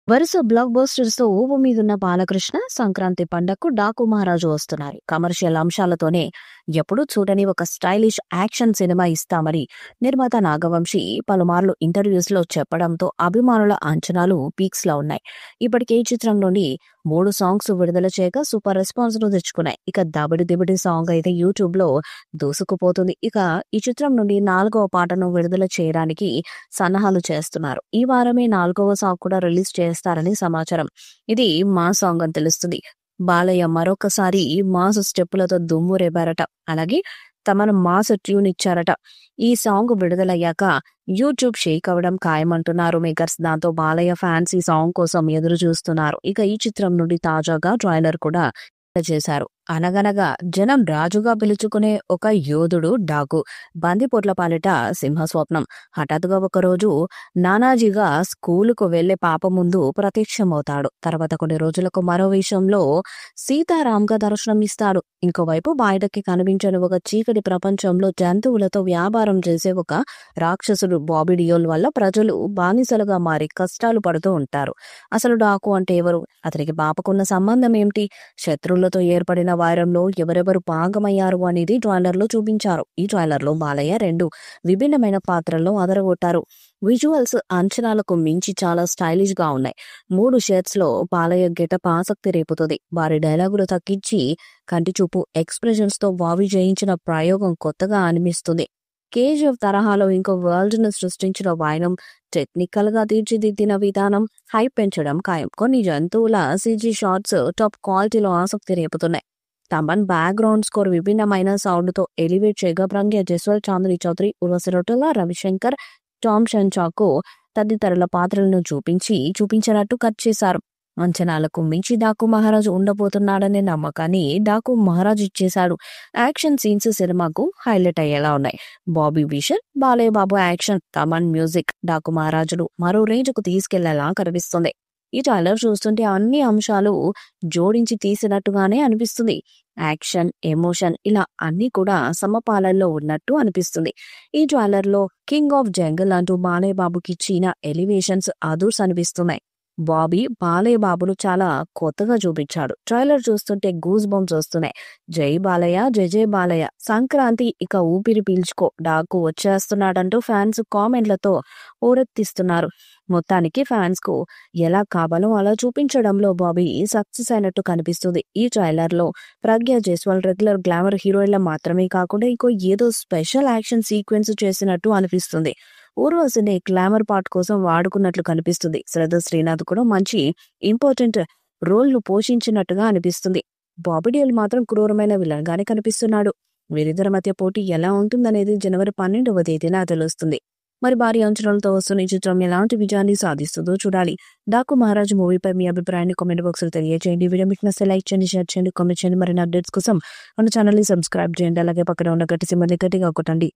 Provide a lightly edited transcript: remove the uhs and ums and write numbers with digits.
వరుస black busters తో ఊపు మీదున్న బాలకృష్ణ సంక్రాంతి పండగకు డాకు మహారాజు వస్తున్నారు. కమర్షియల్ అంశాలతోనే ఎప్పుడూ చూడని ఒక స్టైలిష్ యాక్షన్ సినిమా ఇస్తామని నిర్మాత నాగవంశి పలుమార్లు ఇంటర్వ్యూస్ లో చెప్పడంతో అభిమానుల అంచనాలు పీక్స్ లో ఉన్నాయి. ఇప్పటికే ఈ చిత్రం నుండి 3 సాంగ్స్ విడుదల చేయగా సూపర్ రెస్పాన్స్ ను తెచ్చుకున్నాయి. ఇక దబిడి దిబిడి సాంగ్ అయితే యూట్యూబ్ లో దూసుకుపోతుంది. ఇక ఈ చిత్రం నుండి 4వ పాటను విడుదల చేయడానికి సన్నాహాలు చేస్తున్నారు. ఈ వారమే 4వ సాంగ్ కూడా రిలీజ్ చేస్తారని సమాచారం. ఇది మా సాంగ్ అని తెలుస్తుంది. బాలయ్య మరొకసారి మాస్ స్టెప్పులతో దుమ్ము రేపారట. అలాగే తమను మాస్ ట్యూన్ ఇచ్చారట. ఈ సాంగ్ విడుదలయ్యాక యూట్యూబ్ షేక్ అవ్వడం ఖాయమంటున్నారు మేకర్స్. దాంతో బాలయ్య ఫ్యాన్స్ ఈ సాంగ్ కోసం ఎదురు చూస్తున్నారు. ఇక ఈ చిత్రం నుండి తాజాగా ట్రైలర్ కూడా చేశారు. అనగనగా జనం రాజుగా పిలుచుకునే ఒక యోధుడు డాకు. బందిపోట్ల పాలిట సింహస్వప్నం. హఠాత్తుగా ఒకరోజు నానాజీగా స్కూలుకు వెళ్లే పాప ముందు ప్రత్యక్షమవుతాడు. తర్వాత కొన్ని రోజులకు మరో విషయంలో సీతారాంగా దర్శనమిస్తాడు. ఇంకోవైపు బయటకి కనిపించని ఒక చీకటి ప్రపంచంలో జంతువులతో వ్యాపారం చేసే ఒక రాక్షసుడు బాబీ డియోల్ వల్ల ప్రజలు బానిసలుగా మారి కష్టాలు పడుతూ ఉంటారు. అసలు డాకు అంటే ఎవరు? అతనికి పాపకున్న సంబంధం ఏమిటి? శత్రువులతో ఏర్పడిన వైరంలో ఎవరెవరు భాగమయ్యారు అనేది ట్రైలర్ లో చూపించారు. ఈ ట్రైలర్ లో బాలయ్య 2 విభిన్నమైన పాత్రల్లో అదరగొట్టారు. విజువల్స్ అంచనాలకు మించి చాలా స్టైలిష్ గా ఉన్నాయి. 3 షేడ్స్ లో బాలయ్య గెటప్ ఆసక్తి రేపుతుంది. వారి డైలాగులు తగ్గించి కంటి చూపు ఎక్స్ప్రెషన్స్ తో వావి జయించిన ప్రయోగం కొత్తగా అనిపిస్తుంది. కేజీఎఫ్ తరహాలో ఇంకో వరల్డ్ ను సృష్టించిన వైనం, టెక్నికల్ గా తీర్చిదిద్దిన విధానం హైప్ పెంచడం ఖాయం. కొన్ని జంతువుల సీజీ షాట్స్ టాప్ క్వాలిటీలో ఆసక్తి రేపుతున్నాయి. తమన్ బ్యాక్గ్రౌండ్ స్కోర్ విభిన్నమైన సౌండ్ తో ఎలివేట్ చేయగా ప్రజ్ఞ జైస్వాల్, చాందిని చౌదరి, ఉర్వశి రౌటేలా, రవిశంకర్, టామ్ షంచాకు తదితరుల పాత్రలను చూపించినట్టు కట్ చేశారు. అంచనాలకు మించి డాకు మహారాజు ఉండబోతున్నాడనే నమ్మకాన్ని డాకు మహారాజు ఇచ్చేశాడు. యాక్షన్ సీన్స్ సినిమాకు హైలైట్ అయ్యేలా ఉన్నాయి. Bobby vision, Balayya Babu action, Thaman music Daaku మహారాజును మరో రేంజ్ కు తీసుకెళ్లేలా కనిపిస్తుంది. ఈ ట్రైలర్ చూస్తుంటే అన్ని అంశాలు జోడించి తీసినట్టుగానే అనిపిస్తుంది. యాక్షన్, ఎమోషన్ ఇలా అన్ని కూడా సమపాలల్లో ఉన్నట్టు అనిపిస్తుంది. ఈ ట్రైలర్ లో కింగ్ ఆఫ్ జంగల్ అంటూ బాలయ్య బాబుకి ఇచ్చిన ఎలివేషన్స్ అదూర్స్ అనిపిస్తున్నాయి. బాబీ బాలయ్య బాబును చాలా కొత్తగా చూపించాడు. ట్రైలర్ చూస్తుంటే గూస్ బంప్స్ వస్తున్నాయి. జై బాలయ్య, జై జై బాలయ్య, సంక్రాంతి ఇక ఊపిరి పీల్చుకో, డాకు వచ్చేస్తున్నాడంటూ ఫ్యాన్స్ కామెంట్లతో హోరెత్తిస్తున్నారు. మొత్తానికి ఫ్యాన్స్ కు ఎలా కావాలో అలా చూపించడంలో బాబీ సక్సెస్ అయినట్టు కనిపిస్తుంది. ఈ ట్రైలర్ లో ప్రజ్ఞ జైస్వాల్ రెగ్యులర్ గ్లామర్ హీరోయిన్ల మాత్రమే కాకుండా ఇంకో ఏదో స్పెషల్ యాక్షన్ సీక్వెన్స్ చేసినట్టు అనిపిస్తుంది. ఊర్వశిని గ్లామర్ పార్ట్ కోసం వాడుకున్నట్లు కనిపిస్తుంది. శ్రద్ధ శ్రీనాథ్ కూడా మంచి ఇంపార్టెంట్ రోల్ ను పోషించినట్టుగా అనిపిస్తుంది. బాబీ డియోల్ మాత్రం క్రూరమైన విలన్ గానే కనిపిస్తున్నాడు. వీరిద్దరి మధ్య పోటీ ఎలా ఉంటుందనేది జనవరి 12వ తేదీన తెలుస్తుంది. మరి భారీ అంచనాలతో వస్తున్న ఈ చిత్రం ఎలాంటి విజయాన్ని సాధిస్తుందో చూడాలి. డాకు మహారాజ్ మూవీపై మీ అభిప్రాయాన్ని కామెంట్ బాక్స్ లో తెలియజేయండి. వీడియో మీకు నచ్చితే లైక్ చేయండి, షేర్ చేయండి, కామెంట్ చేయండి. మరిన్ని అప్డేట్స్ కోసం మన ఛానల్ ని సబ్స్క్రైబ్ చేయండి. అలాగే పక్కన ఉన్న గట్టి సింబల్ ని గట్టిగా కొట్టండి.